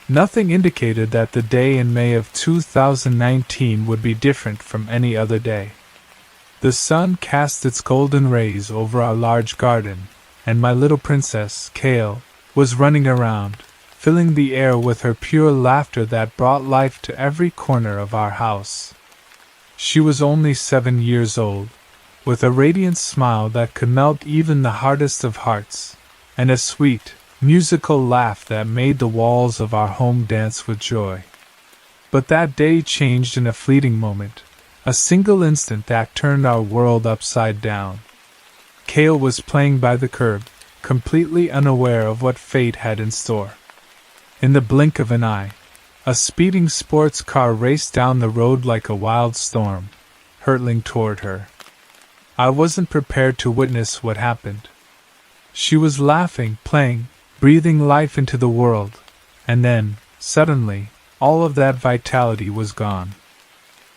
Nothing indicated that the day in May of 2019 would be different from any other day. The sun cast its golden rays over our large garden, and my little princess, Kale, was running around, filling the air with her pure laughter that brought life to every corner of our house. She was only 7 years old, with a radiant smile that could melt even the hardest of hearts, and a sweet, musical laugh that made the walls of our home dance with joy. But that day changed in a fleeting moment, a single instant that turned our world upside down. Kale was playing by the curb, completely unaware of what fate had in store. In the blink of an eye, a speeding sports car raced down the road like a wild storm, hurtling toward her. I wasn't prepared to witness what happened. She was laughing, playing, breathing life into the world, and then, suddenly, all of that vitality was gone.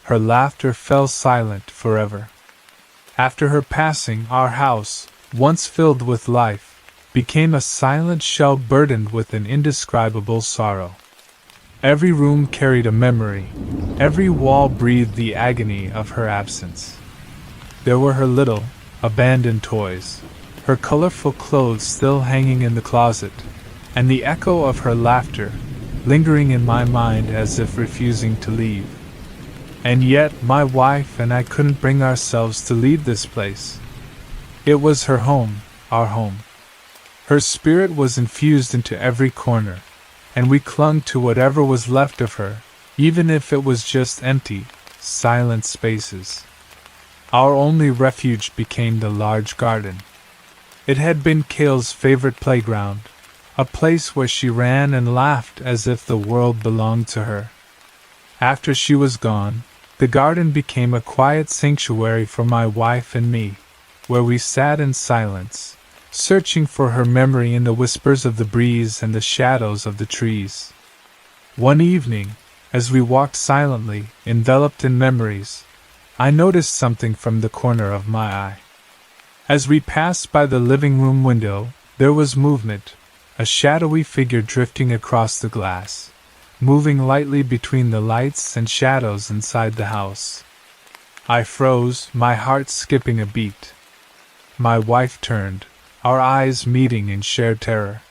Her laughter fell silent forever. After her passing, our house, once filled with life, became a silent shell burdened with an indescribable sorrow. Every room carried a memory, every wall breathed the agony of her absence. There were her little, abandoned toys, her colorful clothes still hanging in the closet, and the echo of her laughter, lingering in my mind as if refusing to leave. And yet my wife and I couldn't bring ourselves to leave this place. It was her home, our home. Her spirit was infused into every corner, and we clung to whatever was left of her, even if it was just empty, silent spaces. Our only refuge became the large garden. It had been Kale's favorite playground, a place where she ran and laughed as if the world belonged to her. After she was gone, the garden became a quiet sanctuary for my wife and me, where we sat in silence, searching for her memory in the whispers of the breeze and the shadows of the trees. One evening, as we walked silently, enveloped in memories, I noticed something from the corner of my eye. As we passed by the living room window, there was movement, a shadowy figure drifting across the glass, moving lightly between the lights and shadows inside the house. I froze, my heart skipping a beat. My wife turned, our eyes meeting in shared terror.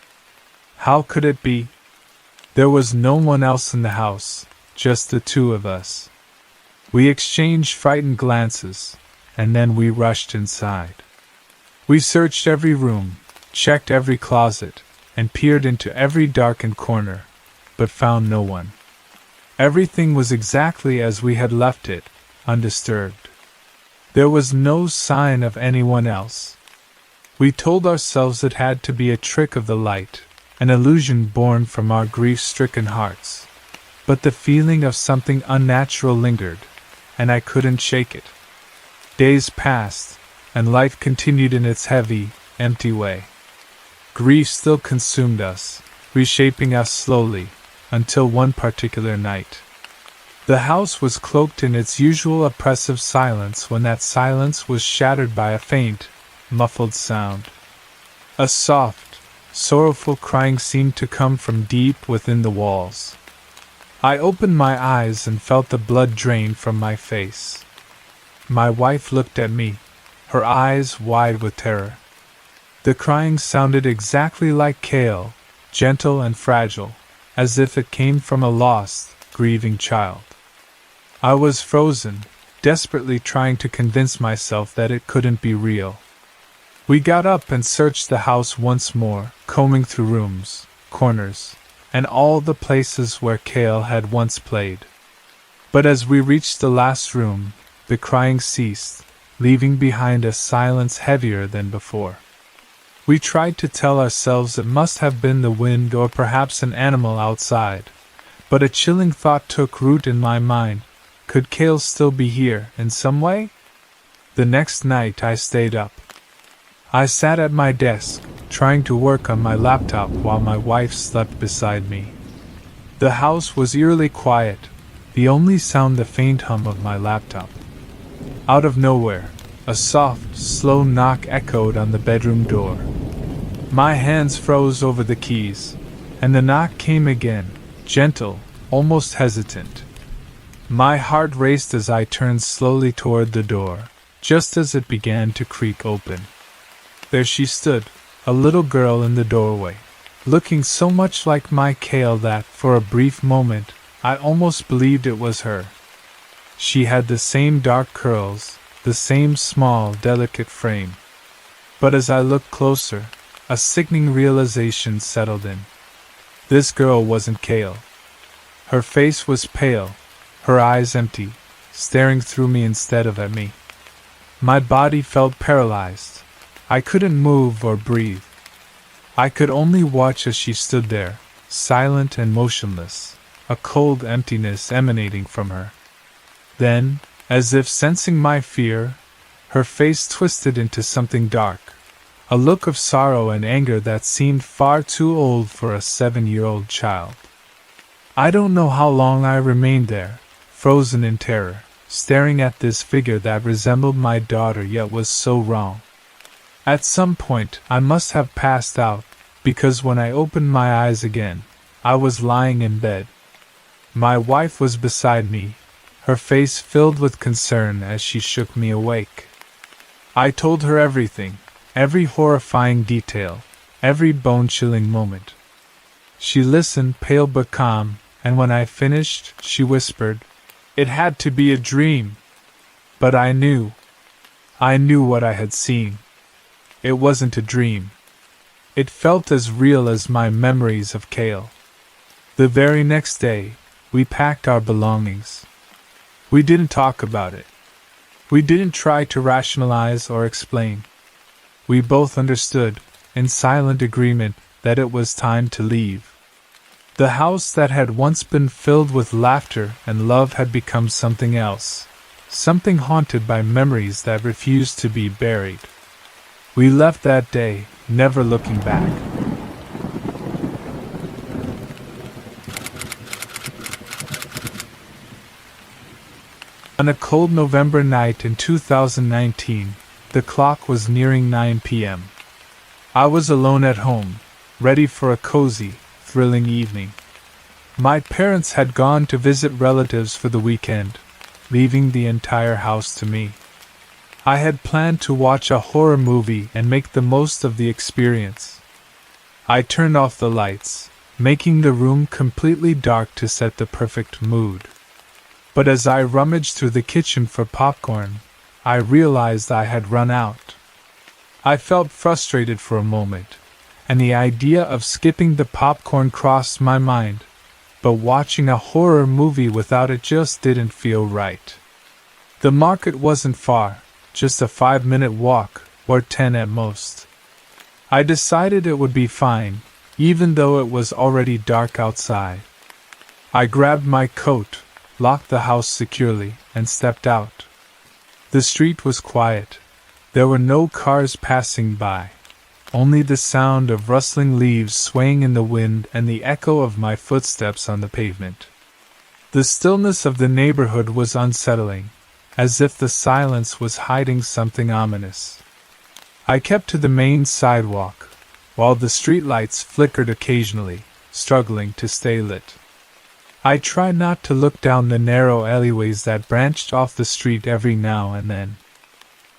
How could it be? There was no one else in the house, just the two of us. We exchanged frightened glances, and then we rushed inside. We searched every room, checked every closet, and peered into every darkened corner, but found no one. Everything was exactly as we had left it, undisturbed. There was no sign of anyone else. We told ourselves it had to be a trick of the light, an illusion born from our grief-stricken hearts. But the feeling of something unnatural lingered, and I couldn't shake it. Days passed, and life continued in its heavy, empty way. Grief still consumed us, reshaping us slowly, until one particular night. The house was cloaked in its usual oppressive silence when that silence was shattered by a faint, muffled sound. A soft, sorrowful crying seemed to come from deep within the walls. I opened my eyes and felt the blood drain from my face. My wife looked at me, her eyes wide with terror. The crying sounded exactly like Kale, gentle and fragile, as if it came from a lost, grieving child. I was frozen, desperately trying to convince myself that it couldn't be real. We got up and searched the house once more, combing through rooms, corners, and all the places where Kale had once played. But as we reached the last room, the crying ceased, leaving behind a silence heavier than before. We tried to tell ourselves it must have been the wind or perhaps an animal outside, but a chilling thought took root in my mind. Could Kale still be here, in some way? The next night I stayed up. I sat at my desk, trying to work on my laptop while my wife slept beside me. The house was eerily quiet, the only sound the faint hum of my laptop. Out of nowhere, a soft, slow knock echoed on the bedroom door. My hands froze over the keys, and the knock came again, gentle, almost hesitant. My heart raced as I turned slowly toward the door, just as it began to creak open. There she stood, a little girl in the doorway, looking so much like my Kale that, for a brief moment, I almost believed it was her. She had the same dark curls, the same small, delicate frame. But as I looked closer, a sickening realization settled in. This girl wasn't Kale. Her face was pale, her eyes empty, staring through me instead of at me. My body felt paralyzed. I couldn't move or breathe. I could only watch as she stood there, silent and motionless, a cold emptiness emanating from her. Then, as if sensing my fear, her face twisted into something dark, a look of sorrow and anger that seemed far too old for a 7-year-old child. I don't know how long I remained there, frozen in terror, staring at this figure that resembled my daughter yet was so wrong. At some point, I must have passed out, because when I opened my eyes again, I was lying in bed. My wife was beside me, her face filled with concern as she shook me awake. I told her everything, every horrifying detail, every bone-chilling moment. She listened, pale but calm, and when I finished, she whispered, "It had to be a dream." But I knew what I had seen. It wasn't a dream. It felt as real as my memories of Kale. The very next day, we packed our belongings. We didn't talk about it. We didn't try to rationalize or explain. We both understood, in silent agreement, that it was time to leave. The house that had once been filled with laughter and love had become something else, something haunted by memories that refused to be buried. We left that day, never looking back. On a cold November night in 2019, the clock was nearing 9 p.m. I was alone at home, ready for a cozy, thrilling evening. My parents had gone to visit relatives for the weekend, leaving the entire house to me. I had planned to watch a horror movie and make the most of the experience. I turned off the lights, making the room completely dark to set the perfect mood. But as I rummaged through the kitchen for popcorn, I realized I had run out. I felt frustrated for a moment, and the idea of skipping the popcorn crossed my mind, but watching a horror movie without it just didn't feel right. The market wasn't far, just a 5-minute walk, or 10 at most. I decided it would be fine, even though it was already dark outside. I grabbed my coat, locked the house securely, and stepped out. The street was quiet. There were no cars passing by, only the sound of rustling leaves swaying in the wind and the echo of my footsteps on the pavement. The stillness of the neighborhood was unsettling, as if the silence was hiding something ominous. I kept to the main sidewalk, while the streetlights flickered occasionally, struggling to stay lit. I tried not to look down the narrow alleyways that branched off the street every now and then.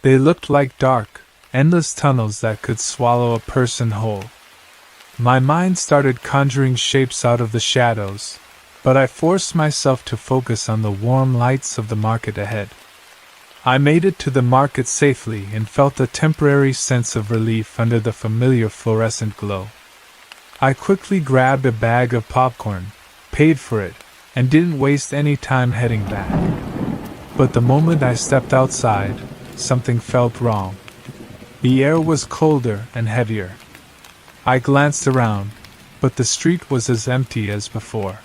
They looked like dark, endless tunnels that could swallow a person whole. My mind started conjuring shapes out of the shadows, but I forced myself to focus on the warm lights of the market ahead. I made it to the market safely and felt a temporary sense of relief under the familiar fluorescent glow. I quickly grabbed a bag of popcorn, paid for it, and didn't waste any time heading back. But the moment I stepped outside, something felt wrong. The air was colder and heavier. I glanced around, but the street was as empty as before.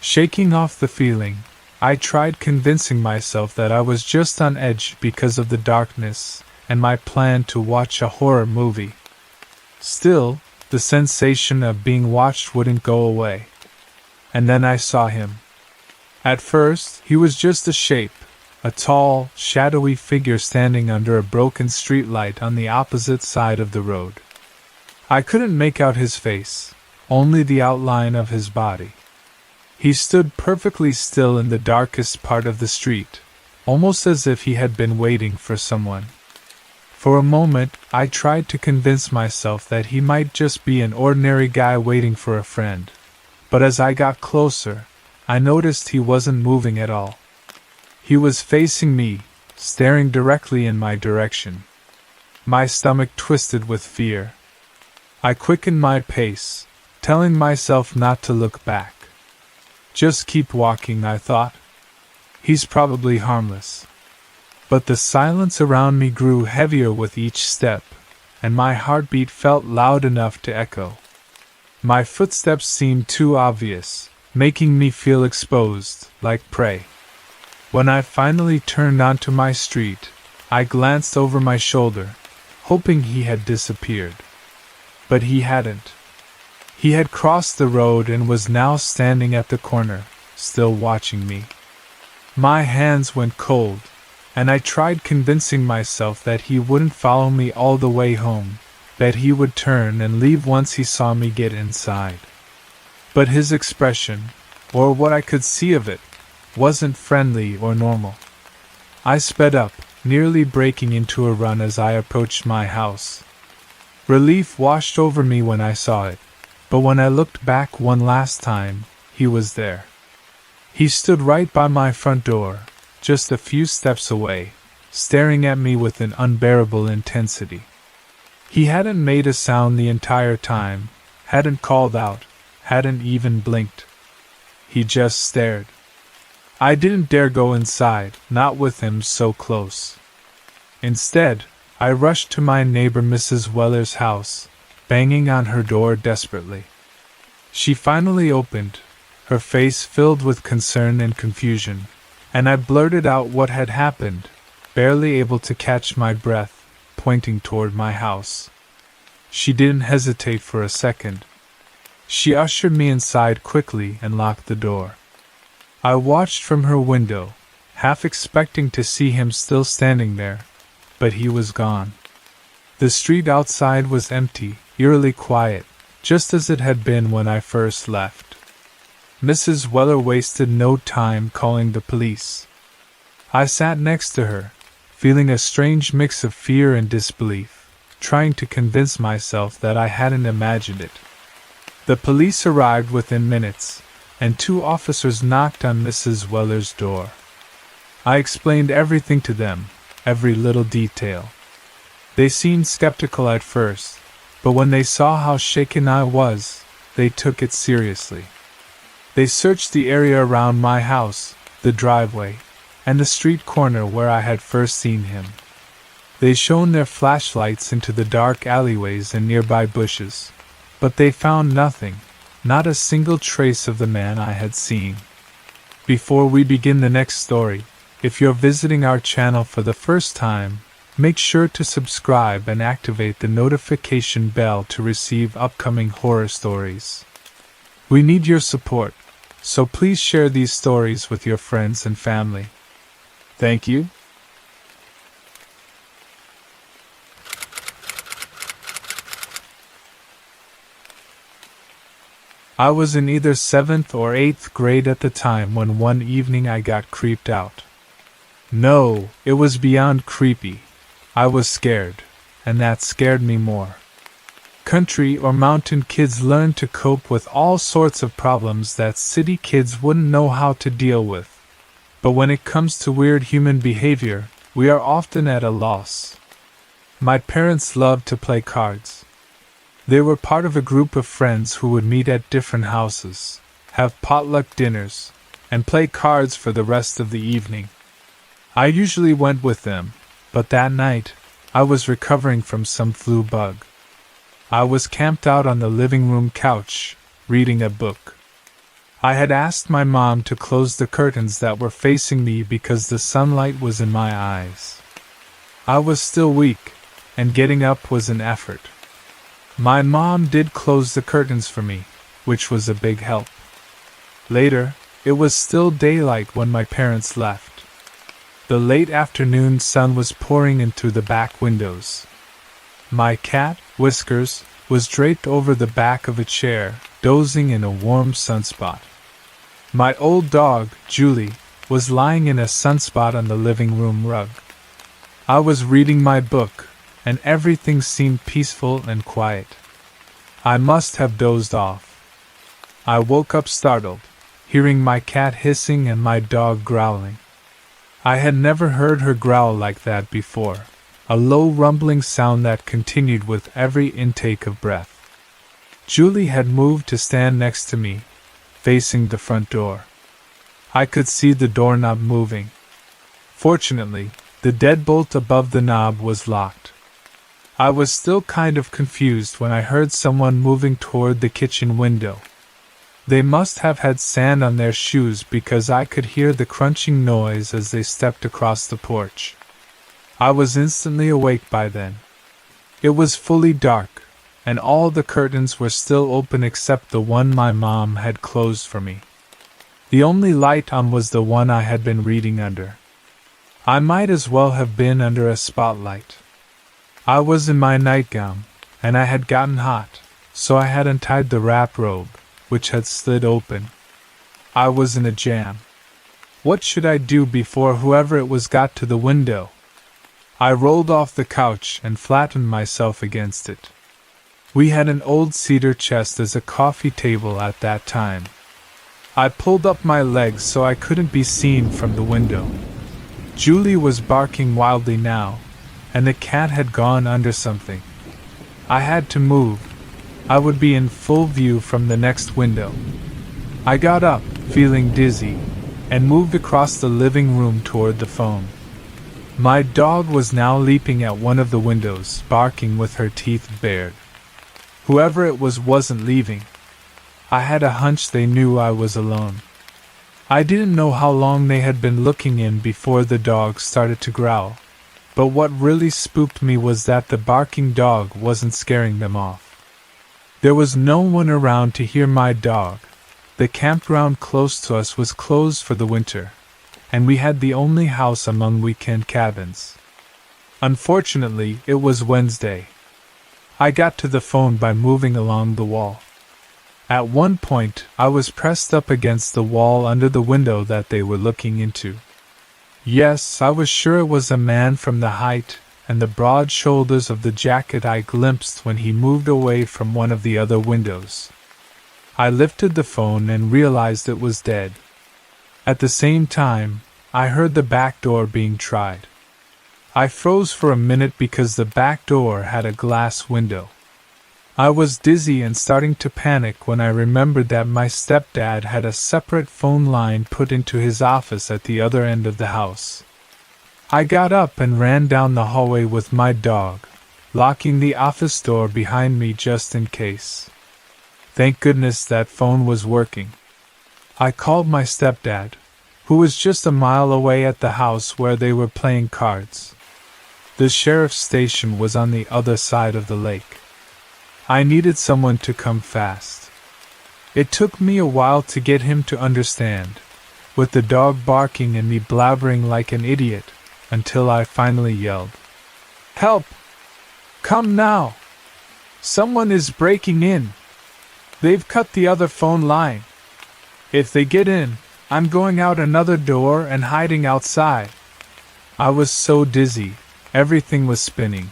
Shaking off the feeling, I tried convincing myself that I was just on edge because of the darkness and my plan to watch a horror movie. Still, the sensation of being watched wouldn't go away. And then I saw him. At first, he was just a shape, a tall, shadowy figure standing under a broken streetlight on the opposite side of the road. I couldn't make out his face, only the outline of his body. He stood perfectly still in the darkest part of the street, almost as if he had been waiting for someone. For a moment, I tried to convince myself that he might just be an ordinary guy waiting for a friend. But as I got closer, I noticed he wasn't moving at all. He was facing me, staring directly in my direction. My stomach twisted with fear. I quickened my pace, telling myself not to look back. Just keep walking, I thought. He's probably harmless. But the silence around me grew heavier with each step, and my heartbeat felt loud enough to echo. My footsteps seemed too obvious, making me feel exposed, like prey. When I finally turned onto my street, I glanced over my shoulder, hoping he had disappeared. But he hadn't. He had crossed the road and was now standing at the corner, still watching me. My hands went cold, and I tried convincing myself that he wouldn't follow me all the way home, that he would turn and leave once he saw me get inside. But his expression, or what I could see of it, wasn't friendly or normal. I sped up, nearly breaking into a run as I approached my house. Relief washed over me when I saw it, but when I looked back one last time, he was there. He stood right by my front door, just a few steps away, staring at me with an unbearable intensity. He hadn't made a sound the entire time, hadn't called out, hadn't even blinked. He just stared. I didn't dare go inside, not with him so close. Instead, I rushed to my neighbor Mrs. Weller's house, banging on her door desperately. She finally opened, her face filled with concern and confusion, and I blurted out what had happened, barely able to catch my breath, pointing toward my house. She didn't hesitate for a second. She ushered me inside quickly and locked the door. I watched from her window, half expecting to see him still standing there, but he was gone. The street outside was empty, eerily quiet, just as it had been when I first left. Mrs. Weller wasted no time calling the police. I sat next to her, feeling a strange mix of fear and disbelief, trying to convince myself that I hadn't imagined it. The police arrived within minutes, and 2 officers knocked on Mrs. Weller's door. I explained everything to them, every little detail. They seemed skeptical at first, but when they saw how shaken I was, they took it seriously. They searched the area around my house, the driveway, and the street corner where I had first seen him. They shone their flashlights into the dark alleyways and nearby bushes, but they found nothing, not a single trace of the man I had seen. Before we begin the next story, if you're visiting our channel for the first time, make sure to subscribe and activate the notification bell to receive upcoming horror stories. We need your support, so please share these stories with your friends and family. Thank you. I was in either 7th or 8th grade at the time when one evening I got creeped out. No, it was beyond creepy. I was scared, and that scared me more. Country or mountain kids learn to cope with all sorts of problems that city kids wouldn't know how to deal with. But when it comes to weird human behavior, we are often at a loss. My parents loved to play cards. They were part of a group of friends who would meet at different houses, have potluck dinners, and play cards for the rest of the evening. I usually went with them, but that night, I was recovering from some flu bug. I was camped out on the living room couch, reading a book. I had asked my mom to close the curtains that were facing me because the sunlight was in my eyes. I was still weak, and getting up was an effort. My mom did close the curtains for me, which was a big help. Later, it was still daylight when my parents left. The late afternoon sun was pouring in through the back windows. My cat, Whiskers, was draped over the back of a chair, dozing in a warm sunspot. My old dog, Julie, was lying in a sunspot on the living room rug. I was reading my book, and everything seemed peaceful and quiet. I must have dozed off. I woke up startled, hearing my cat hissing and my dog growling. I had never heard her growl like that before, a low rumbling sound that continued with every intake of breath. Julie had moved to stand next to me, facing the front door. I could see the doorknob moving. Fortunately, the deadbolt above the knob was locked. I was still kind of confused when I heard someone moving toward the kitchen window. They must have had sand on their shoes because I could hear the crunching noise as they stepped across the porch. I was instantly awake by then. It was fully dark, and all the curtains were still open except the one my mom had closed for me. The only light on was the one I had been reading under. I might as well have been under a spotlight. I was in my nightgown, and I had gotten hot, so I had untied the wrap robe, which had slid open. I was in a jam. What should I do before whoever it was got to the window? I rolled off the couch and flattened myself against it. We had an old cedar chest as a coffee table at that time. I pulled up my legs so I couldn't be seen from the window. Julie was barking wildly now, and the cat had gone under something. I had to move. I would be in full view from the next window. I got up, feeling dizzy, and moved across the living room toward the phone. My dog was now leaping at one of the windows, barking with her teeth bared. Whoever it was wasn't leaving. I had a hunch they knew I was alone. I didn't know how long they had been looking in before the dog started to growl, but what really spooked me was that the barking dog wasn't scaring them off. There was no one around to hear my dog. The campground close to us was closed for the winter, and we had the only house among weekend cabins. Unfortunately, it was Wednesday. I got to the phone by moving along the wall. At one point, I was pressed up against the wall under the window that they were looking into. Yes, I was sure it was a man from the height and the broad shoulders of the jacket I glimpsed when he moved away from one of the other windows. I lifted the phone and realized it was dead. At the same time, I heard the back door being tried. I froze for a minute because the back door had a glass window. I was dizzy and starting to panic when I remembered that my stepdad had a separate phone line put into his office at the other end of the house. I got up and ran down the hallway with my dog, locking the office door behind me just in case. Thank goodness that phone was working. I called my stepdad, who was just a mile away at the house where they were playing cards. The sheriff's station was on the other side of the lake. I needed someone to come fast. It took me a while to get him to understand, with the dog barking and me blabbering like an idiot, until I finally yelled, "Help! Come now! Someone is breaking in! They've cut the other phone line. If they get in, I'm going out another door and hiding outside." I was so dizzy, everything was spinning.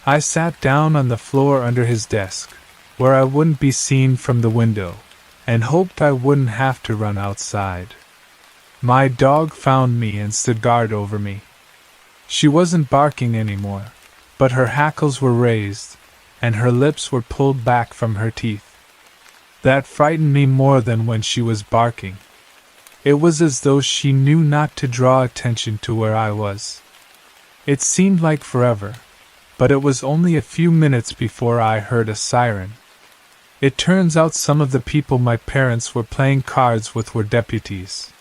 I sat down on the floor under his desk, where I wouldn't be seen from the window, and hoped I wouldn't have to run outside. My dog found me and stood guard over me. She wasn't barking anymore, but her hackles were raised, and her lips were pulled back from her teeth. That frightened me more than when she was barking. It was as though she knew not to draw attention to where I was. It seemed like forever, but it was only a few minutes before I heard a siren. It turns out some of the people my parents were playing cards with were deputies.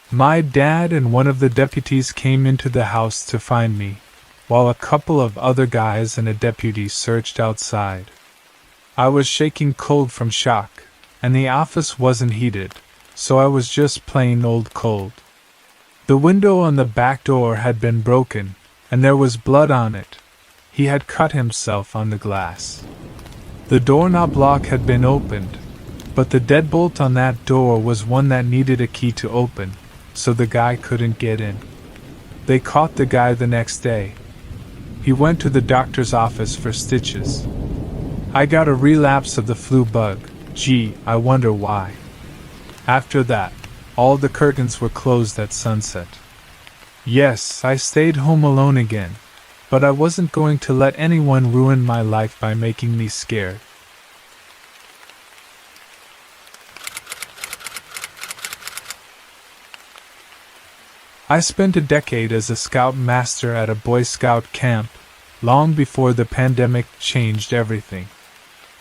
My dad and one of the deputies came into the house to find me, while a couple of other guys and a deputy searched outside. I was shaking cold from shock, and the office wasn't heated, so I was just plain old cold. The window on the back door had been broken, and there was blood on it. He had cut himself on the glass. The doorknob lock had been opened, But the deadbolt on that door was one that needed a key to open, so the guy couldn't get in. They caught the guy the next day. He went to the doctor's office for stitches. I got a relapse of the flu bug. Gee, I wonder why. After that, all the curtains were closed at sunset. Yes, I stayed home alone again, but I wasn't going to let anyone ruin my life by making me scared. I spent a decade as a scout master at a Boy Scout camp, long before the pandemic changed everything.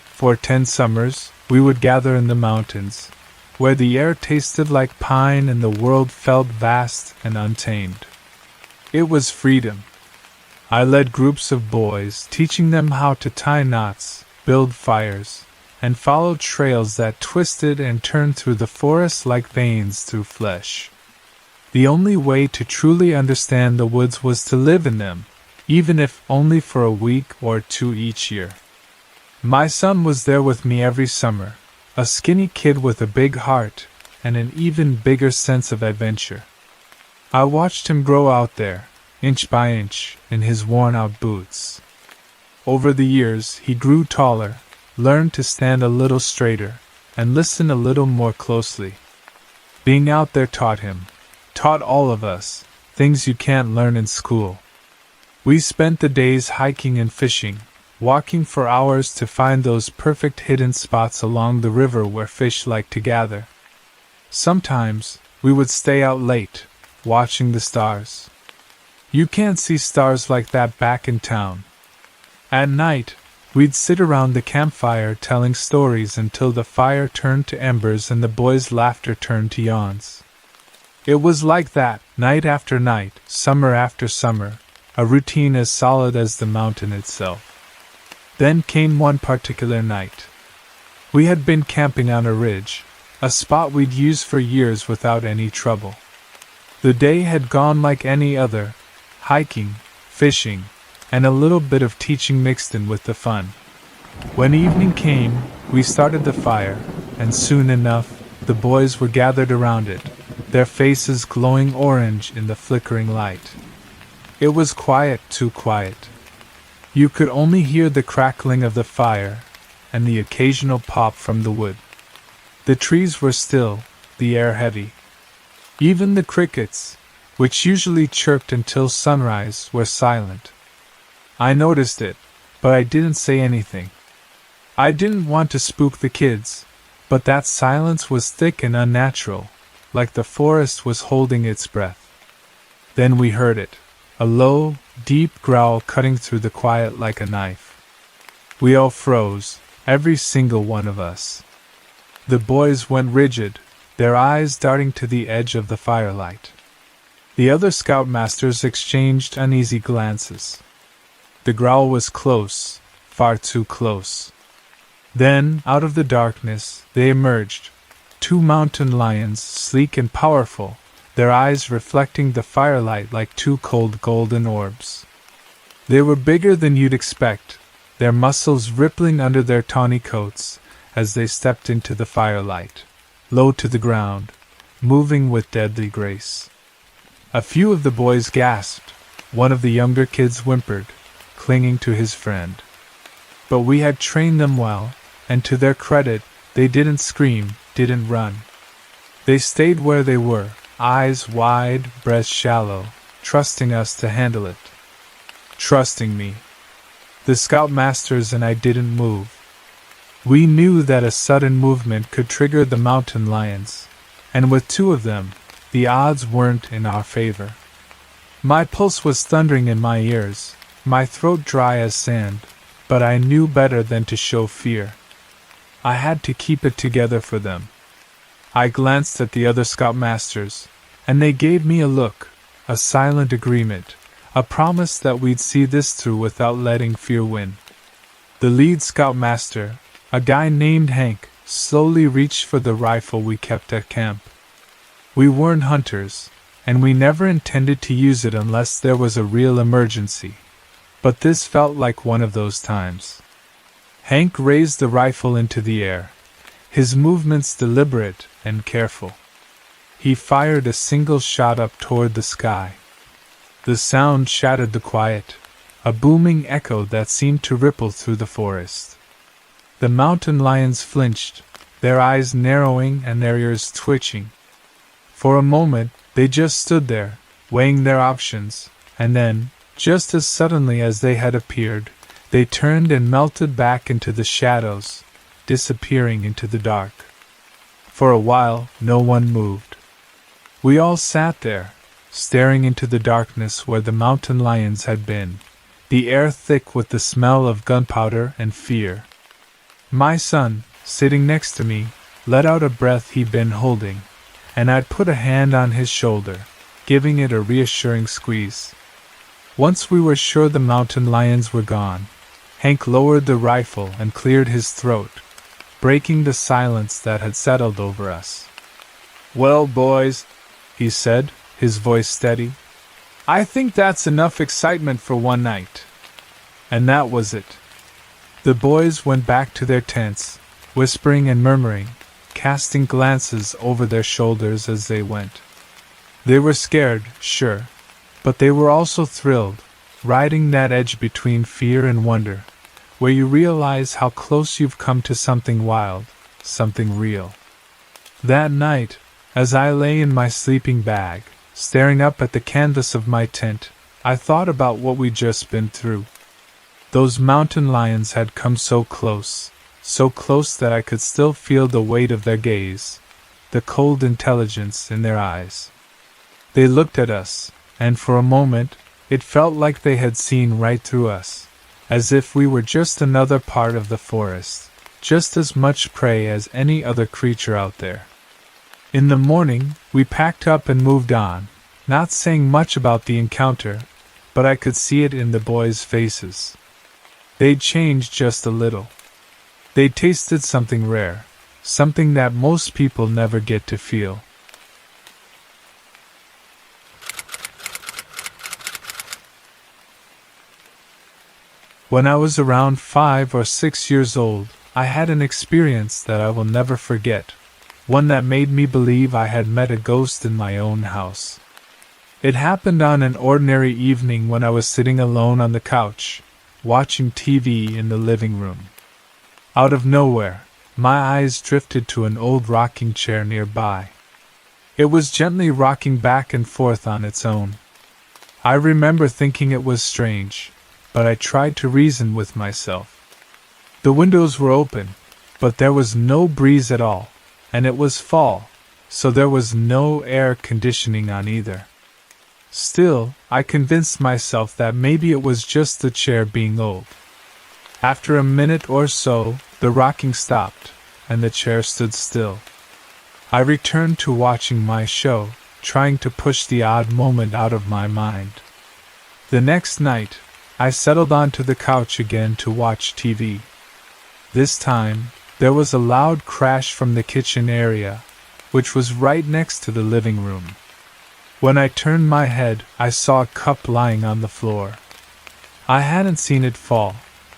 For 10 summers, we would gather in the mountains, where the air tasted like pine and the world felt vast and untamed. It was freedom. I led groups of boys, teaching them how to tie knots, build fires, and follow trails that twisted and turned through the forest like veins through flesh. The only way to truly understand the woods was to live in them, even if only for a week or two each year. My son was there with me every summer, a skinny kid with a big heart and an even bigger sense of adventure. I watched him grow out there, inch by inch, in his worn-out boots. Over the years, he grew taller, learned to stand a little straighter, and listen a little more closely. Being out there taught all of us, things you can't learn in school. We spent the days hiking and fishing, walking for hours to find those perfect hidden spots along the river where fish like to gather. Sometimes, we would stay out late, watching the stars. You can't see stars like that back in town. At night, we'd sit around the campfire telling stories until the fire turned to embers and the boys' laughter turned to yawns. It was like that, night after night, summer after summer, a routine as solid as the mountain itself. Then came one particular night. We had been camping on a ridge, a spot we'd used for years without any trouble. The day had gone like any other, hiking, fishing, and a little bit of teaching mixed in with the fun. When evening came, we started the fire, and soon enough, the boys were gathered around it, their faces glowing orange in the flickering light. It was quiet, too quiet. You could only hear the crackling of the fire and the occasional pop from the wood. The trees were still, the air heavy. Even the crickets, which usually chirped until sunrise, were silent. I noticed it, but I didn't say anything. I didn't want to spook the kids, but that silence was thick and unnatural, like the forest was holding its breath. Then we heard it, a low, deep growl cutting through the quiet like a knife. We all froze, every single one of us. The boys went rigid, their eyes darting to the edge of the firelight. The other scoutmasters exchanged uneasy glances. The growl was close, far too close. Then, out of the darkness, they emerged, 2 mountain lions, sleek and powerful, their eyes reflecting the firelight like 2 cold golden orbs. They were bigger than you'd expect, their muscles rippling under their tawny coats as they stepped into the firelight, low to the ground, moving with deadly grace. A few of the boys gasped, one of the younger kids whimpered, clinging to his friend. But we had trained them well, and to their credit, they didn't scream, didn't run. They stayed where they were, eyes wide, breaths shallow, trusting us to handle it. Trusting me. The scoutmasters and I didn't move. We knew that a sudden movement could trigger the mountain lions, and with 2 of them, the odds weren't in our favor. My pulse was thundering in my ears, my throat dry as sand, but I knew better than to show fear. I had to keep it together for them. I glanced at the other scoutmasters, and they gave me a look, a silent agreement, a promise that we'd see this through without letting fear win. The lead scoutmaster, a guy named Hank, slowly reached for the rifle we kept at camp. We weren't hunters, and we never intended to use it unless there was a real emergency. But this felt like one of those times. Hank raised the rifle into the air, his movements deliberate and careful. He fired a single shot up toward the sky. The sound shattered the quiet, a booming echo that seemed to ripple through the forest. The mountain lions flinched, their eyes narrowing and their ears twitching. For a moment, they just stood there, weighing their options, and then, just as suddenly as they had appeared, they turned and melted back into the shadows, disappearing into the dark. For a while, no one moved. We all sat there, staring into the darkness where the mountain lions had been, the air thick with the smell of gunpowder and fear. My son, sitting next to me, let out a breath he'd been holding, and I'd put a hand on his shoulder, giving it a reassuring squeeze. Once we were sure the mountain lions were gone, Hank lowered the rifle and cleared his throat, breaking the silence that had settled over us. "Well, boys," he said, his voice steady, "I think that's enough excitement for one night." And that was it. The boys went back to their tents, whispering and murmuring, casting glances over their shoulders as they went. They were scared, sure, but they were also thrilled, riding that edge between fear and wonder, where you realize how close you've come to something wild, something real. That night, as I lay in my sleeping bag, staring up at the canvas of my tent, I thought about what we'd just been through. Those mountain lions had come so close that I could still feel the weight of their gaze, the cold intelligence in their eyes. They looked at us, and for a moment, it felt like they had seen right through us, as if we were just another part of the forest, just as much prey as any other creature out there. In the morning, we packed up and moved on, not saying much about the encounter, but I could see it in the boys' faces. They'd changed just a little. They'd tasted something rare, something that most people never get to feel. When I was around 5 or 6 years old, I had an experience that I will never forget, one that made me believe I had met a ghost in my own house. It happened on an ordinary evening when I was sitting alone on the couch, watching TV in the living room. Out of nowhere, my eyes drifted to an old rocking chair nearby. It was gently rocking back and forth on its own. I remember thinking it was strange, but I tried to reason with myself. The windows were open, but there was no breeze at all, and it was fall, so there was no air conditioning on either. Still, I convinced myself that maybe it was just the chair being old. After a minute or so, the rocking stopped, and the chair stood still. I returned to watching my show, trying to push the odd moment out of my mind. The next night, I settled onto the couch again to watch TV. This time, there was a loud crash from the kitchen area, which was right next to the living room. When I turned my head, I saw a cup lying on the floor. I hadn't seen it fall,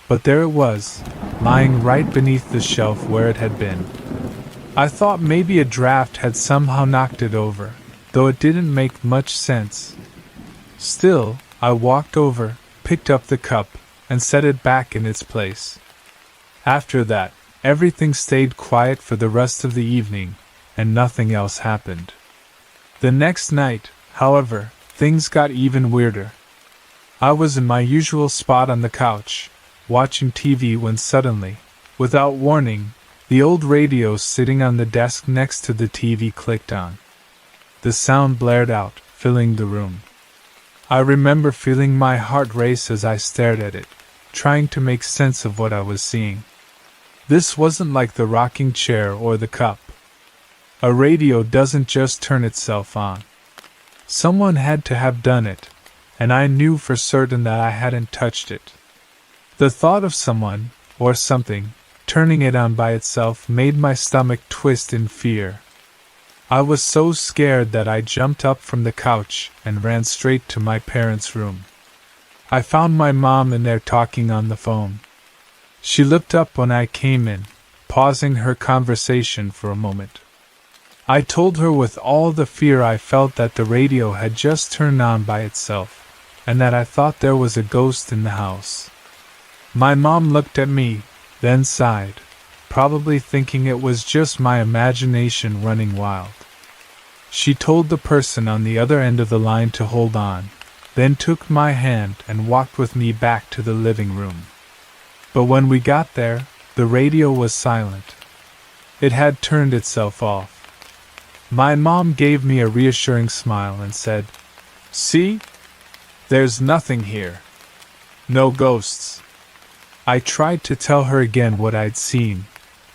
but there it was, lying right beneath the shelf where it had been. I thought maybe a draft had somehow knocked it over, though it didn't make much sense. Still, I walked over, picked up the cup, and set it back in its place. After that, everything stayed quiet for the rest of the evening, and nothing else happened. The next night, however, things got even weirder. I was in my usual spot on the couch, watching TV when suddenly, without warning, the old radio sitting on the desk next to the TV clicked on. The sound blared out, filling the room. I remember feeling my heart race as I stared at it, trying to make sense of what I was seeing. This wasn't like the rocking chair or the cup. A radio doesn't just turn itself on. Someone had to have done it, and I knew for certain that I hadn't touched it. The thought of someone, or something, turning it on by itself made my stomach twist in fear. I was so scared that I jumped up from the couch and ran straight to my parents' room. I found my mom in there talking on the phone. She looked up when I came in, pausing her conversation for a moment. I told her with all the fear I felt that the radio had just turned on by itself, and that I thought there was a ghost in the house. My mom looked at me, then sighed, probably thinking it was just my imagination running wild. She told the person on the other end of the line to hold on, then took my hand and walked with me back to the living room. But when we got there, the radio was silent. It had turned itself off. My mom gave me a reassuring smile and said, "See? There's nothing here. No ghosts." I tried to tell her again what I'd seen,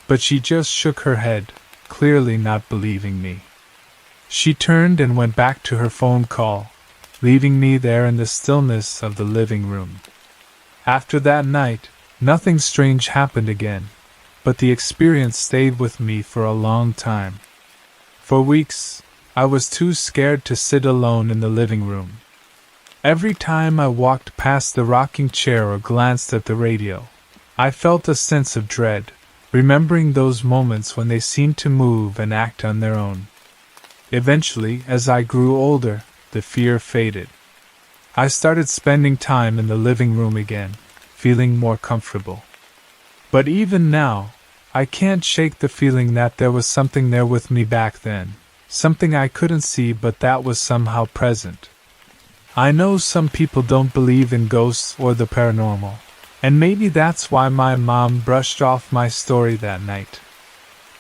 but she just shook her head, clearly not believing me. She turned and went back to her phone call, leaving me there in the stillness of the living room. After that night, nothing strange happened again, but the experience stayed with me for a long time. For weeks, I was too scared to sit alone in the living room. Every time I walked past the rocking chair or glanced at the radio, I felt a sense of dread, remembering those moments when they seemed to move and act on their own. Eventually, as I grew older, the fear faded. I started spending time in the living room again, feeling more comfortable. But even now, I can't shake the feeling that there was something there with me back then, something I couldn't see but that was somehow present. I know some people don't believe in ghosts or the paranormal, and maybe that's why my mom brushed off my story that night.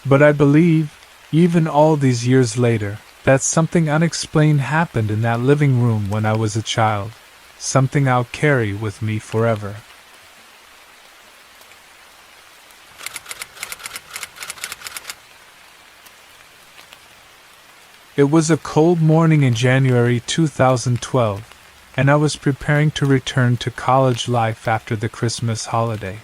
But I believe, even all these years later, that something unexplained happened in that living room when I was a child, something I'll carry with me forever. It was a cold morning in January 2012, and I was preparing to return to college life after the Christmas holiday.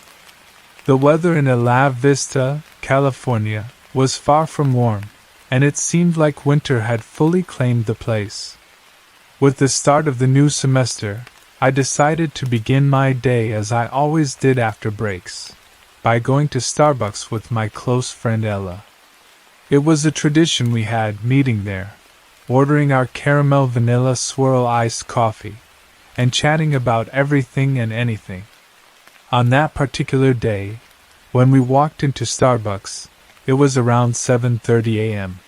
The weather in La Vista, California, was far from warm, and it seemed like winter had fully claimed the place. With the start of the new semester, I decided to begin my day as I always did after breaks, by going to Starbucks with my close friend Ella. It was a tradition we had meeting there, ordering our caramel vanilla swirl iced coffee, and chatting about everything and anything. On that particular day, when we walked into Starbucks, it was around 7:30 a.m.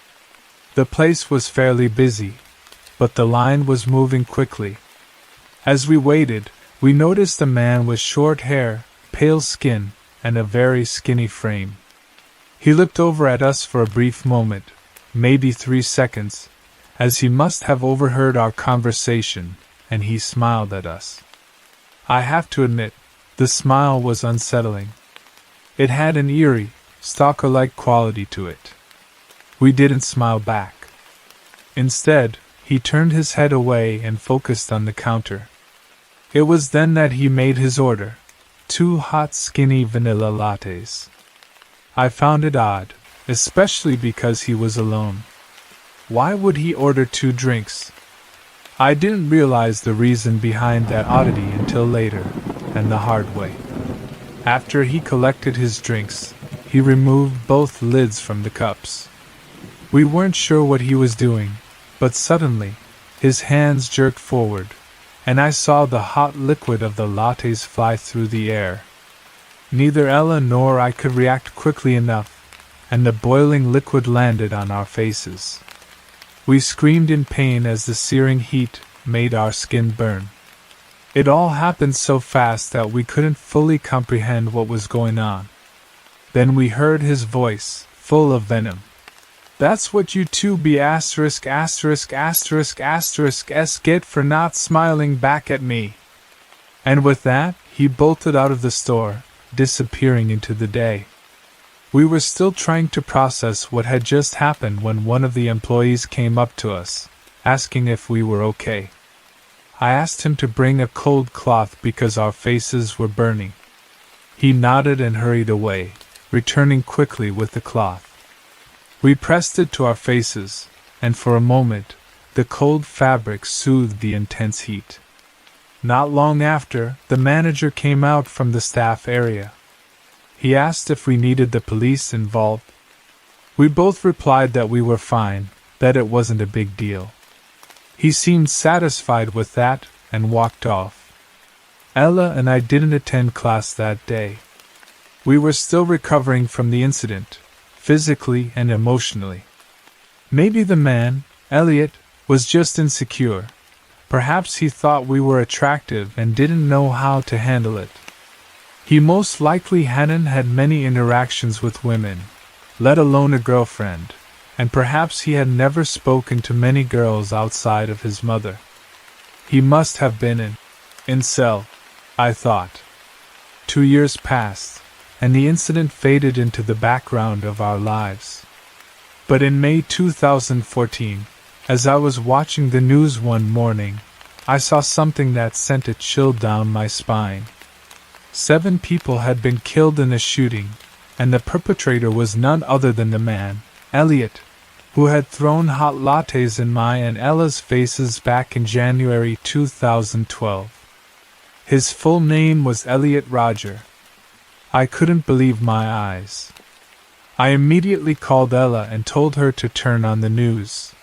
The place was fairly busy, but the line was moving quickly. As we waited, we noticed a man with short hair, pale skin, and a very skinny frame. He looked over at us for a brief moment, maybe 3 seconds, as he must have overheard our conversation, and he smiled at us. I have to admit, the smile was unsettling. It had an eerie, stalker-like quality to it. We didn't smile back. Instead, he turned his head away and focused on the counter. It was then that he made his order, 2 hot skinny vanilla lattes. I found it odd, especially because he was alone. Why would he order 2 drinks? I didn't realize the reason behind that oddity until later, and the hard way. After he collected his drinks, he removed both lids from the cups. We weren't sure what he was doing, but suddenly, his hands jerked forward, and I saw the hot liquid of the lattes fly through the air. Neither Ella nor I could react quickly enough, and the boiling liquid landed on our faces. We screamed in pain as the searing heat made our skin burn. It all happened so fast that we couldn't fully comprehend what was going on. Then we heard his voice, full of venom. "That's what you 2B **********s get for not smiling back at me." And with that, he bolted out of the store, disappearing into the day. We were still trying to process what had just happened when one of the employees came up to us, asking if we were okay. I asked him to bring a cold cloth because our faces were burning. He nodded and hurried away, returning quickly with the cloth. We pressed it to our faces, and for a moment, the cold fabric soothed the intense heat. Not long after, the manager came out from the staff area. He asked if we needed the police involved. We both replied that we were fine, that it wasn't a big deal. He seemed satisfied with that and walked off. Ella and I didn't attend class that day. We were still recovering from the incident, physically and emotionally. Maybe the man, Elliot, was just insecure. Perhaps he thought we were attractive and didn't know how to handle it. He most likely hadn't had many interactions with women, let alone a girlfriend, and perhaps he had never spoken to many girls outside of his mother. He must have been an incel, I thought. 2 years passed, and the incident faded into the background of our lives. But in May 2014, as I was watching the news one morning, I saw something that sent a chill down my spine. 7 people had been killed in a shooting, and the perpetrator was none other than the man, Elliot, who had thrown hot lattes in my and Ella's faces back in January 2012. His full name was Elliot Roger. I couldn't believe my eyes. I immediately called Ella and told her to turn on the news.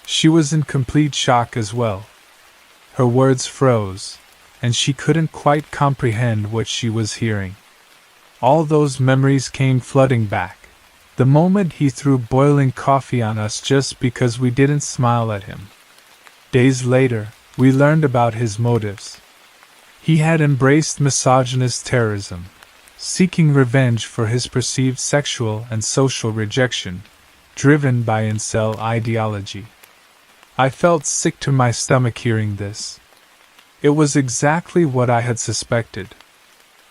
She was in complete shock as well. Her words froze, and she couldn't quite comprehend what she was hearing. All those memories came flooding back. The moment he threw boiling coffee on us just because we didn't smile at him. Days later, we learned about his motives. He had embraced misogynist terrorism, seeking revenge for his perceived sexual and social rejection, driven by incel ideology. I felt sick to my stomach hearing this. It was exactly what I had suspected.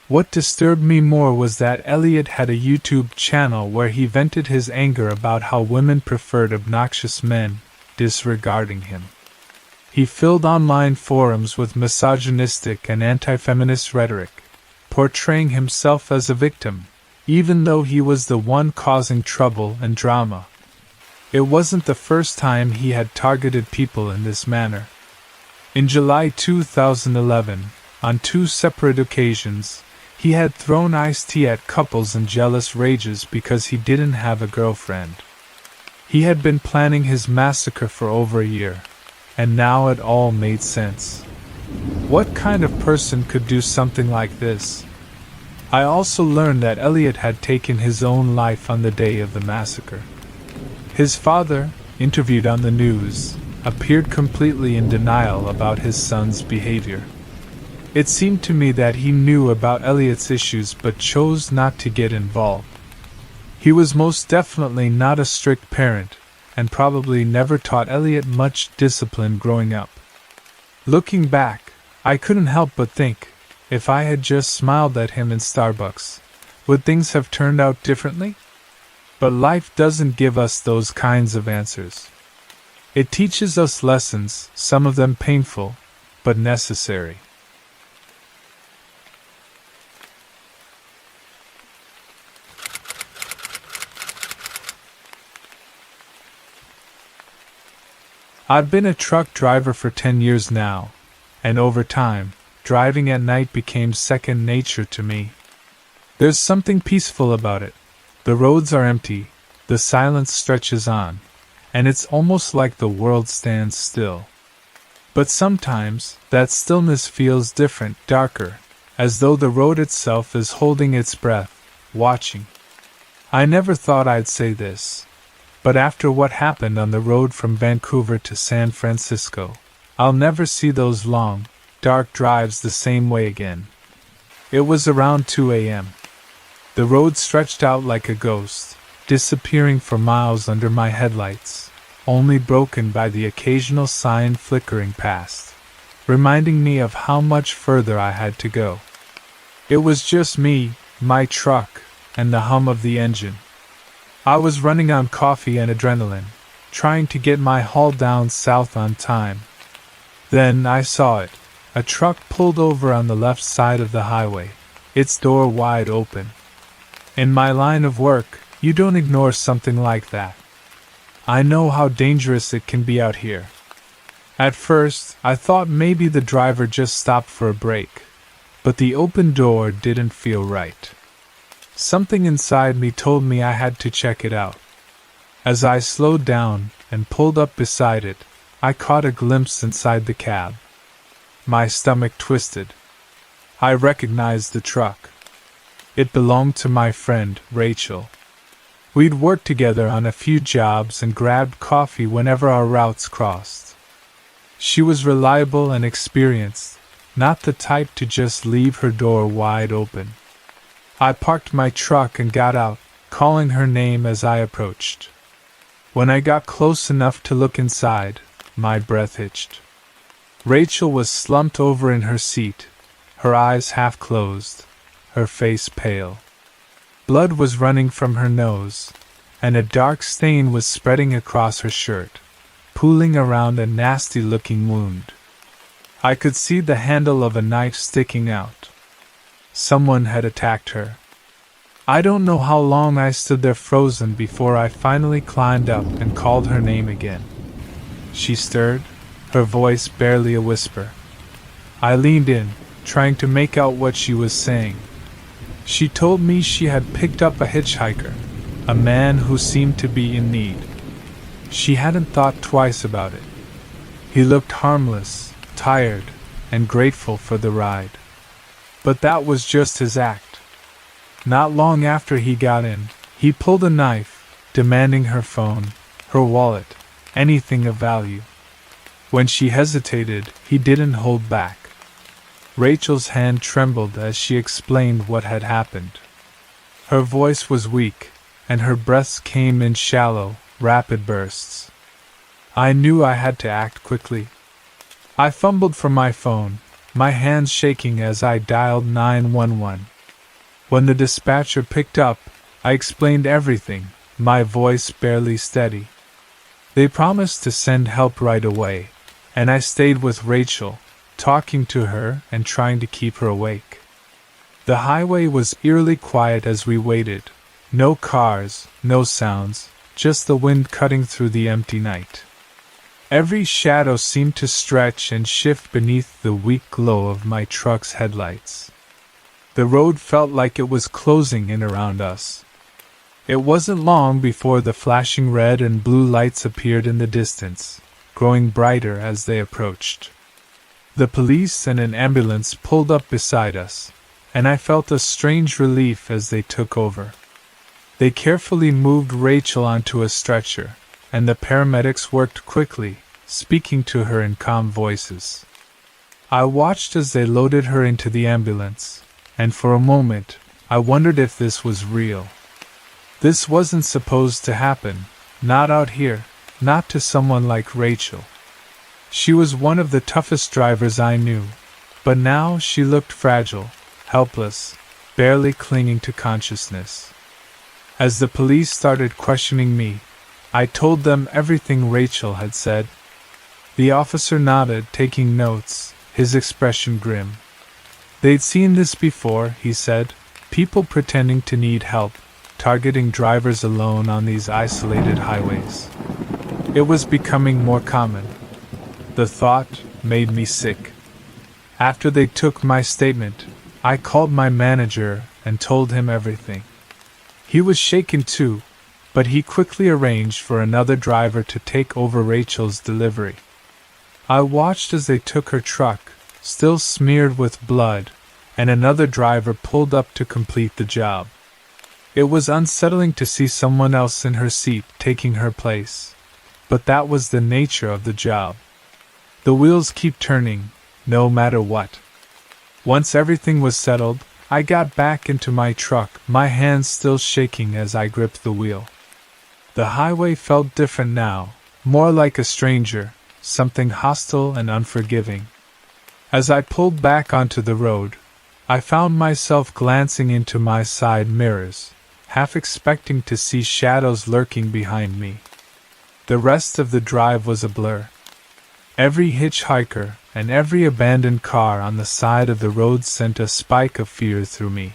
What disturbed me more was that Elliot had a YouTube channel where he vented his anger about how women preferred obnoxious men, disregarding him. He filled online forums with misogynistic and anti-feminist rhetoric, portraying himself as a victim, even though he was the one causing trouble and drama. It wasn't the first time he had targeted people in this manner. In July 2011, on 2 separate occasions, he had thrown iced tea at couples in jealous rages because he didn't have a girlfriend. He had been planning his massacre for over a year, and now it all made sense. What kind of person could do something like this? I also learned that Elliot had taken his own life on the day of the massacre. His father, interviewed on the news, appeared completely in denial about his son's behavior. It seemed to me that he knew about Elliot's issues but chose not to get involved. He was most definitely not a strict parent, and probably never taught Elliot much discipline growing up. Looking back, I couldn't help but think, if I had just smiled at him in Starbucks, would things have turned out differently? But life doesn't give us those kinds of answers. It teaches us lessons, some of them painful, but necessary. I've been a truck driver for 10 years now, and over time, driving at night became second nature to me. There's something peaceful about it. The roads are empty, the silence stretches on, and it's almost like the world stands still. But sometimes, that stillness feels different, darker, as though the road itself is holding its breath, watching. I never thought I'd say this, but after what happened on the road from Vancouver to San Francisco, I'll never see those long, dark drives the same way again. It was around 2 a.m. The road stretched out like a ghost, disappearing for miles under my headlights, only broken by the occasional sign flickering past, reminding me of how much further I had to go. It was just me, my truck, and the hum of the engine. I was running on coffee and adrenaline, trying to get my haul down south on time. Then I saw it. A truck pulled over on the left side of the highway, its door wide open. In my line of work, you don't ignore something like that. I know how dangerous it can be out here. At first, I thought maybe the driver just stopped for a break, but the open door didn't feel right. Something inside me told me I had to check it out. As I slowed down and pulled up beside it, I caught a glimpse inside the cab. My stomach twisted. I recognized the truck. It belonged to my friend, Rachel. We'd worked together on a few jobs and grabbed coffee whenever our routes crossed. She was reliable and experienced, not the type to just leave her door wide open. I parked my truck and got out, calling her name as I approached. When I got close enough to look inside, my breath hitched. Rachel was slumped over in her seat, her eyes half closed, her face pale. Blood was running from her nose, and a dark stain was spreading across her shirt, pooling around a nasty-looking wound. I could see the handle of a knife sticking out. Someone had attacked her. I don't know how long I stood there frozen before I finally climbed up and called her name again. She stirred, her voice barely a whisper. I leaned in, trying to make out what she was saying. She told me she had picked up a hitchhiker, a man who seemed to be in need. She hadn't thought twice about it. He looked harmless, tired, and grateful for the ride. But that was just his act. Not long after he got in, he pulled a knife, demanding her phone, her wallet, anything of value. When she hesitated, he didn't hold back. Rachel's hand trembled as she explained what had happened. Her voice was weak, and her breaths came in shallow, rapid bursts. I knew I had to act quickly. I fumbled for my phone, my hands shaking as I dialed 911. When the dispatcher picked up, I explained everything, my voice barely steady. They promised to send help right away, and I stayed with Rachel, talking to her and trying to keep her awake. The highway was eerily quiet as we waited. No cars, no sounds, just the wind cutting through the empty night. Every shadow seemed to stretch and shift beneath the weak glow of my truck's headlights. The road felt like it was closing in around us. It wasn't long before the flashing red and blue lights appeared in the distance, growing brighter as they approached. The police and an ambulance pulled up beside us, and I felt a strange relief as they took over. They carefully moved Rachel onto a stretcher, and the paramedics worked quickly, speaking to her in calm voices. I watched as they loaded her into the ambulance, and for a moment, I wondered if this was real. This wasn't supposed to happen, not out here, not to someone like Rachel. She was one of the toughest drivers I knew, but now she looked fragile, helpless, barely clinging to consciousness. As the police started questioning me, I told them everything Rachel had said. The officer nodded, taking notes, his expression grim. They'd seen this before, he said, people pretending to need help, targeting drivers alone on these isolated highways. It was becoming more common. The thought made me sick. After they took my statement, I called my manager and told him everything. He was shaken too, but he quickly arranged for another driver to take over Rachel's delivery. I watched as they took her truck, still smeared with blood, and another driver pulled up to complete the job. It was unsettling to see someone else in her seat taking her place, but that was the nature of the job. The wheels keep turning, no matter what. Once everything was settled, I got back into my truck, my hands still shaking as I gripped the wheel. The highway felt different now, more like a stranger, something hostile and unforgiving. As I pulled back onto the road, I found myself glancing into my side mirrors, half expecting to see shadows lurking behind me. The rest of the drive was a blur. Every hitchhiker and every abandoned car on the side of the road sent a spike of fear through me.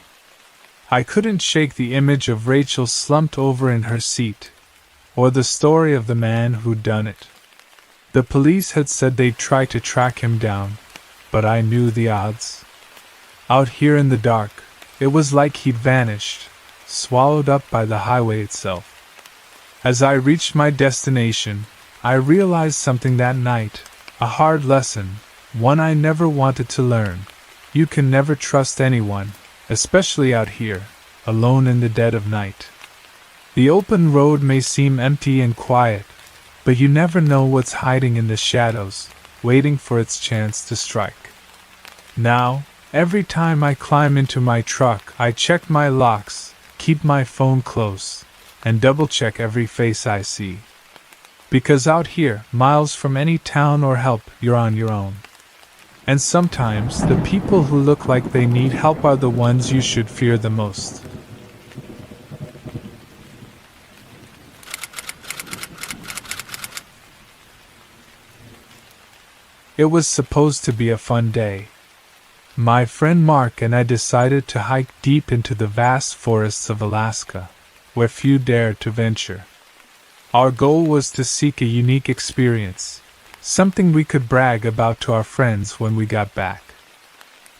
I couldn't shake the image of Rachel slumped over in her seat, or the story of the man who'd done it. The police had said they'd try to track him down, but I knew the odds. Out here in the dark, it was like he'd vanished, swallowed up by the highway itself. As I reached my destination, I realized something that night, a hard lesson, one I never wanted to learn. You can never trust anyone, especially out here, alone in the dead of night. The open road may seem empty and quiet, but you never know what's hiding in the shadows, waiting for its chance to strike. Now, every time I climb into my truck, I check my locks, keep my phone close, and double-check every face I see. Because out here, miles from any town or help, you're on your own. And sometimes, the people who look like they need help are the ones you should fear the most. It was supposed to be a fun day. My friend Mark and I decided to hike deep into the vast forests of Alaska, where few dare to venture. Our goal was to seek a unique experience, something we could brag about to our friends when we got back.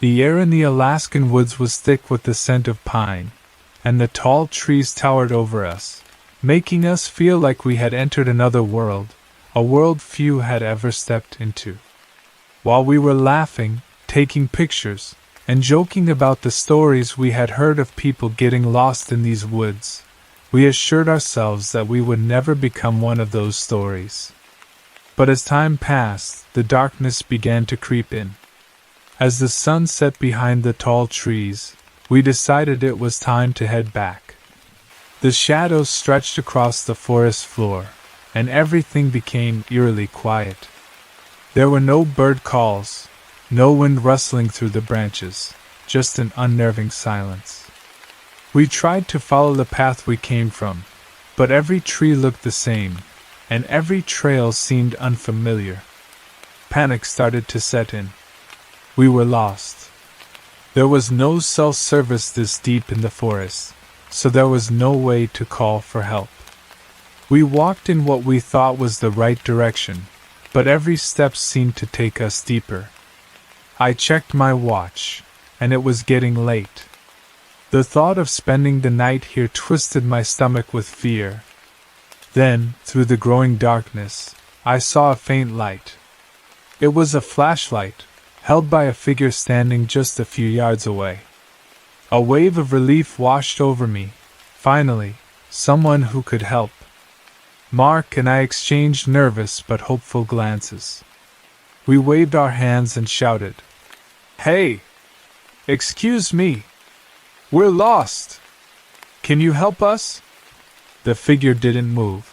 The air in the Alaskan woods was thick with the scent of pine, and the tall trees towered over us, making us feel like we had entered another world, a world few had ever stepped into. While we were laughing, taking pictures, and joking about the stories we had heard of people getting lost in these woods, we assured ourselves that we would never become one of those stories. But as time passed, the darkness began to creep in. As the sun set behind the tall trees, we decided it was time to head back. The shadows stretched across the forest floor, and everything became eerily quiet. There were no bird calls, no wind rustling through the branches, just an unnerving silence. We tried to follow the path we came from, but every tree looked the same, and every trail seemed unfamiliar. Panic started to set in. We were lost. There was no cell service this deep in the forest, so there was no way to call for help. We walked in what we thought was the right direction, but every step seemed to take us deeper. I checked my watch, and it was getting late. The thought of spending the night here twisted my stomach with fear. Then, through the growing darkness, I saw a faint light. It was a flashlight, held by a figure standing just a few yards away. A wave of relief washed over me. Finally, someone who could help. Mark and I exchanged nervous but hopeful glances. We waved our hands and shouted, "Hey! Excuse me! We're lost! Can you help us?" The figure didn't move.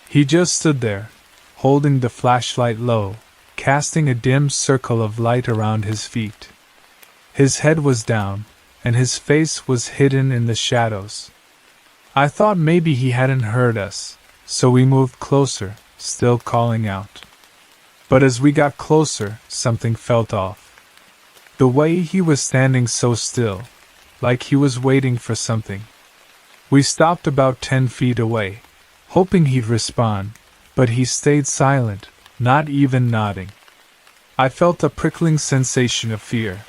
He just stood there, holding the flashlight low, casting a dim circle of light around his feet. His head was down, and his face was hidden in the shadows. I thought maybe he hadn't heard us, so we moved closer, still calling out. But as we got closer, something felt off. The way he was standing so still, like he was waiting for something. We stopped about 10 feet away, hoping he'd respond, but he stayed silent, not even nodding. I felt a prickling sensation of fear.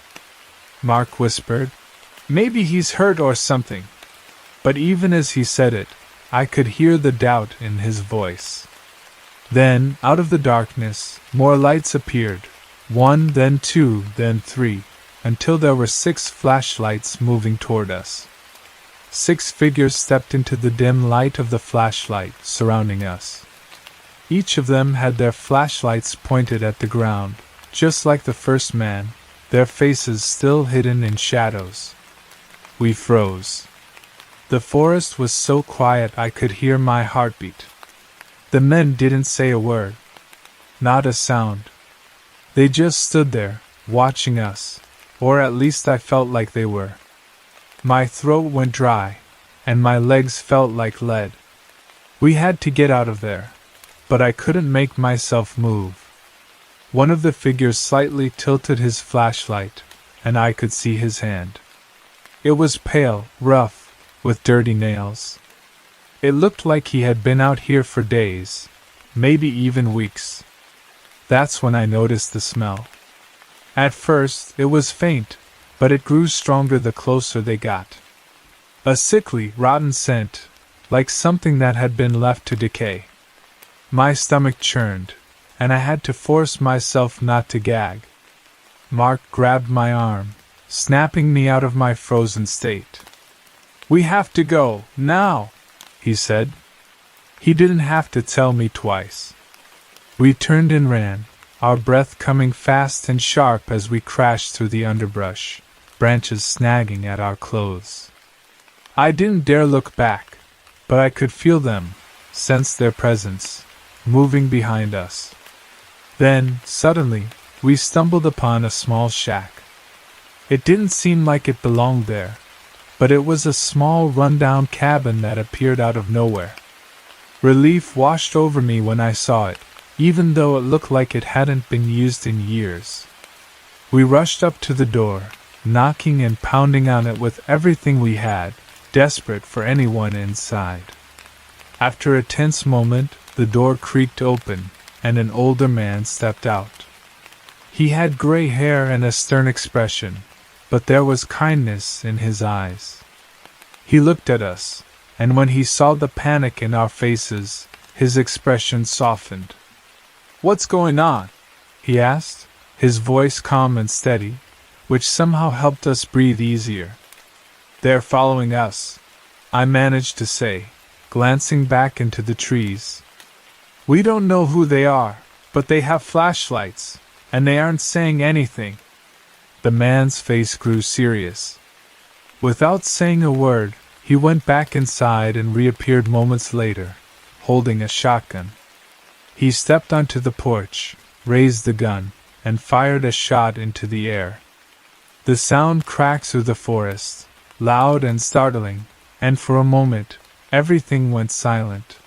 Mark whispered, "Maybe he's hurt or something." But even as he said it, I could hear the doubt in his voice. Then, out of the darkness, more lights appeared, 1, then 2, then 3, until there were 6 flashlights moving toward us. 6 figures stepped into the dim light of the flashlight surrounding us. Each of them had their flashlights pointed at the ground, just like the first man, their faces still hidden in shadows. We froze. The forest was so quiet I could hear my heartbeat. The men didn't say a word. Not a sound. They just stood there, watching us, or at least I felt like they were. My throat went dry, and my legs felt like lead. We had to get out of there, but I couldn't make myself move. One of the figures slightly tilted his flashlight, and I could see his hand. It was pale, rough, with dirty nails. It looked like he had been out here for days, maybe even weeks. That's when I noticed the smell. At first, it was faint, but it grew stronger the closer they got. A sickly, rotten scent, like something that had been left to decay. My stomach churned, and I had to force myself not to gag. Mark grabbed my arm, snapping me out of my frozen state. "We have to go, now," he said. He didn't have to tell me twice. We turned and ran, our breath coming fast and sharp as we crashed through the underbrush, branches snagging at our clothes. I didn't dare look back, but I could feel them, sense their presence, moving behind us. Then, suddenly, we stumbled upon a small shack. It didn't seem like it belonged there, but it was a small run-down cabin that appeared out of nowhere. Relief washed over me when I saw it, even though it looked like it hadn't been used in years. We rushed up to the door, knocking and pounding on it with everything we had, desperate for anyone inside. After a tense moment, the door creaked open, and an older man stepped out. He had gray hair and a stern expression, but there was kindness in his eyes. He looked at us, and when he saw the panic in our faces, his expression softened. "What's going on?" he asked, his voice calm and steady, which somehow helped us breathe easier. "They're following us," I managed to say, glancing back into the trees. "We don't know who they are, but they have flashlights, and they aren't saying anything." The man's face grew serious. Without saying a word, he went back inside and reappeared moments later, holding a shotgun. He stepped onto the porch, raised the gun, and fired a shot into the air. The sound cracked through the forest, loud and startling, and for a moment, everything went silent.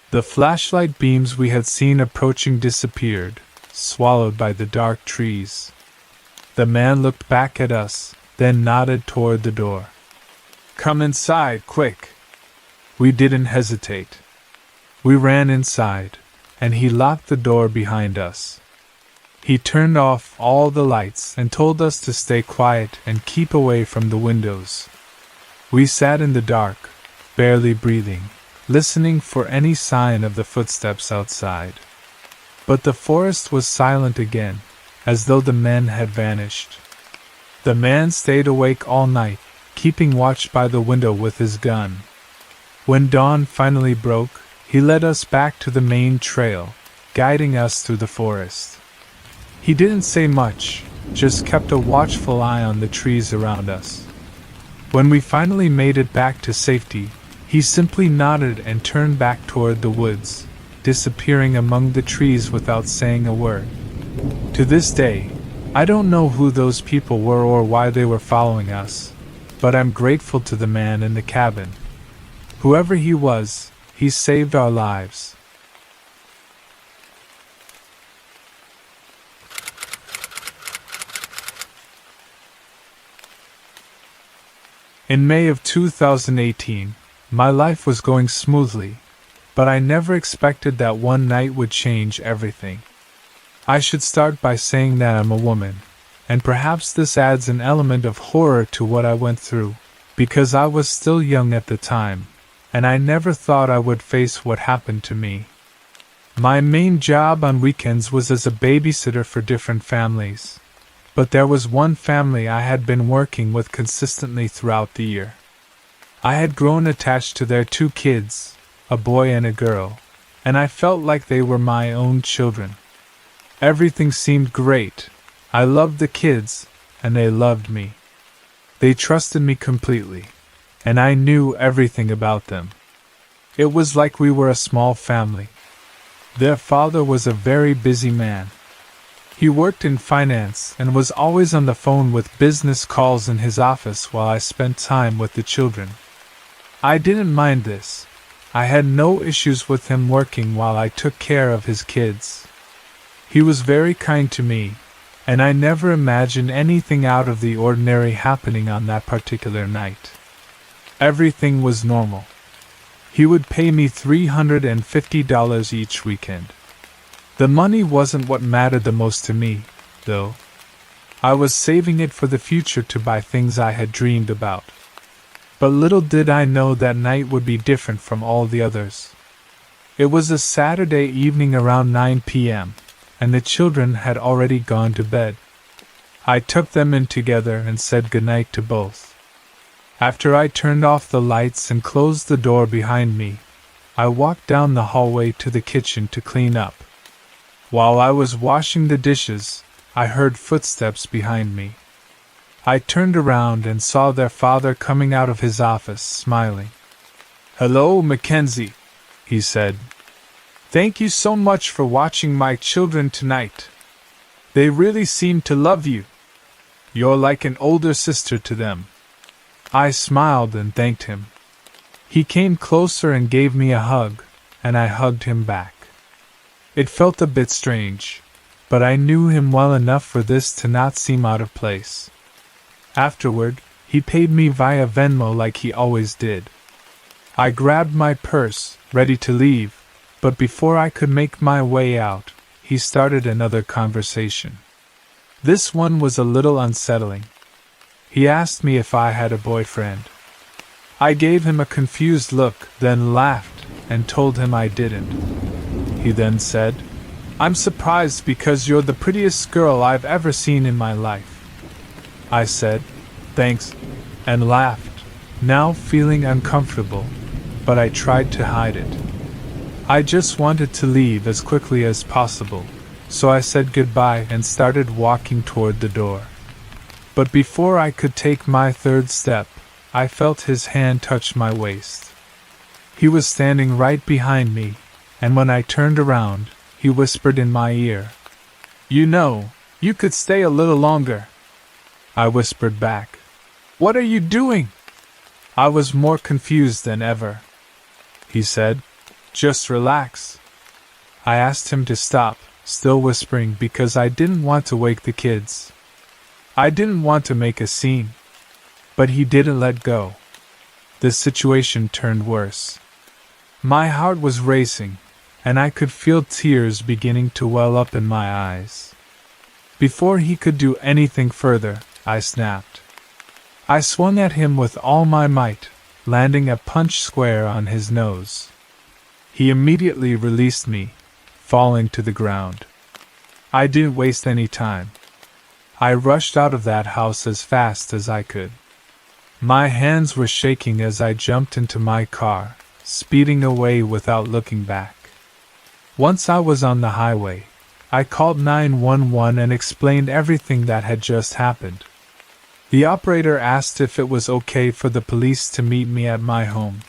The flashlight beams we had seen approaching disappeared, swallowed by the dark trees. The man looked back at us, then nodded toward the door. "Come inside, quick!" We didn't hesitate. We ran inside, and he locked the door behind us. He turned off all the lights and told us to stay quiet and keep away from the windows. We sat in the dark, barely breathing, listening for any sign of the footsteps outside. But the forest was silent again, as though the men had vanished. The man stayed awake all night, keeping watch by the window with his gun. When dawn finally broke, he led us back to the main trail, guiding us through the forest. He didn't say much, just kept a watchful eye on the trees around us. When we finally made it back to safety, he simply nodded and turned back toward the woods, disappearing among the trees without saying a word. To this day, I don't know who those people were or why they were following us, but I'm grateful to the man in the cabin. Whoever he was, he saved our lives. In May of 2018, my life was going smoothly, but I never expected that one night would change everything. I should start by saying that I'm a woman, and perhaps this adds an element of horror to what I went through, because I was still young at the time, and I never thought I would face what happened to me. My main job on weekends was as a babysitter for different families, but there was one family I had been working with consistently throughout the year. I had grown attached to their 2 kids, a boy and a girl, and I felt like they were my own children. Everything seemed great. I loved the kids, and they loved me. They trusted me completely, and I knew everything about them. It was like we were a small family. Their father was a very busy man. He worked in finance and was always on the phone with business calls in his office while I spent time with the children. I didn't mind this. I had no issues with him working while I took care of his kids. He was very kind to me, and I never imagined anything out of the ordinary happening on that particular night. Everything was normal. He would pay me $350 each weekend. The money wasn't what mattered the most to me, though. I was saving it for the future to buy things I had dreamed about. But little did I know that night would be different from all the others. It was a Saturday evening around 9 p.m., and the children had already gone to bed. I took them in together and said goodnight to both. After I turned off the lights and closed the door behind me, I walked down the hallway to the kitchen to clean up. While I was washing the dishes, I heard footsteps behind me. I turned around and saw their father coming out of his office, smiling. "Hello, Mackenzie," he said. "Thank you so much for watching my children tonight. They really seem to love you. You're like an older sister to them." I smiled and thanked him. He came closer and gave me a hug, and I hugged him back. It felt a bit strange, but I knew him well enough for this to not seem out of place. Afterward, he paid me via Venmo like he always did. I grabbed my purse, ready to leave, but before I could make my way out, he started another conversation. This one was a little unsettling. He asked me if I had a boyfriend. I gave him a confused look, then laughed, and told him I didn't. He then said, "I'm surprised because you're the prettiest girl I've ever seen in my life." I said, "Thanks," and laughed, now feeling uncomfortable, but I tried to hide it. I just wanted to leave as quickly as possible, so I said goodbye and started walking toward the door. But before I could take my third step, I felt his hand touch my waist. He was standing right behind me, and when I turned around, he whispered in my ear, "You know, you could stay a little longer." I whispered back, "What are you doing?" I was more confused than ever. He said, "Just relax." I asked him to stop, still whispering because I didn't want to wake the kids. I didn't want to make a scene. But he didn't let go. The situation turned worse. My heart was racing, and I could feel tears beginning to well up in my eyes. Before he could do anything further, I snapped. I swung at him with all my might, landing a punch square on his nose. He immediately released me, falling to the ground. I didn't waste any time. I rushed out of that house as fast as I could. My hands were shaking as I jumped into my car, speeding away without looking back. Once I was on the highway, I called 911 and explained everything that had just happened. The operator asked if it was okay for the police to meet me at my home.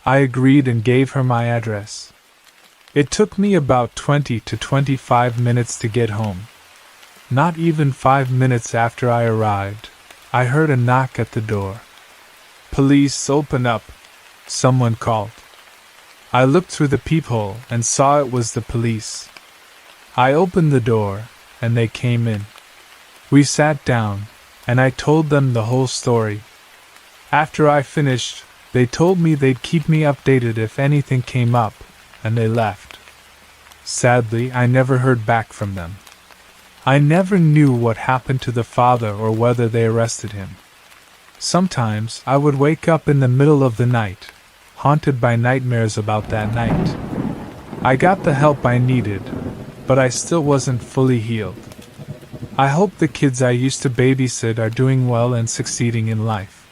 I agreed and gave her my address. It took me about 20 to 25 minutes to get home. Not even 5 minutes after I arrived, I heard a knock at the door. "Police, open up," someone called. I looked through the peephole and saw it was the police. I opened the door, and they came in. We sat down, and I told them the whole story. After I finished, they told me they'd keep me updated if anything came up, and they left. Sadly, I never heard back from them. I never knew what happened to the father or whether they arrested him. Sometimes I would wake up in the middle of the night, haunted by nightmares about that night. I got the help I needed, but I still wasn't fully healed. I hope the kids I used to babysit are doing well and succeeding in life.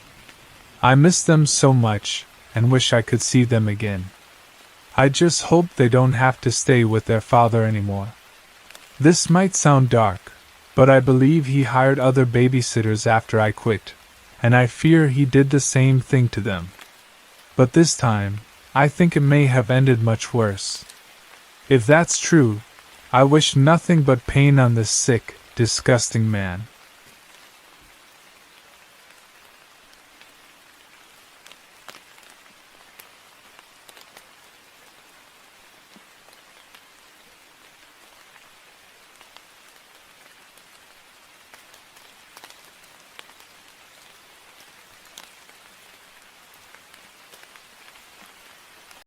I miss them so much, and wish I could see them again. I just hope they don't have to stay with their father anymore. This might sound dark, but I believe he hired other babysitters after I quit, and I fear he did the same thing to them. But this time, I think it may have ended much worse. If that's true, I wish nothing but pain on this sick, disgusting man.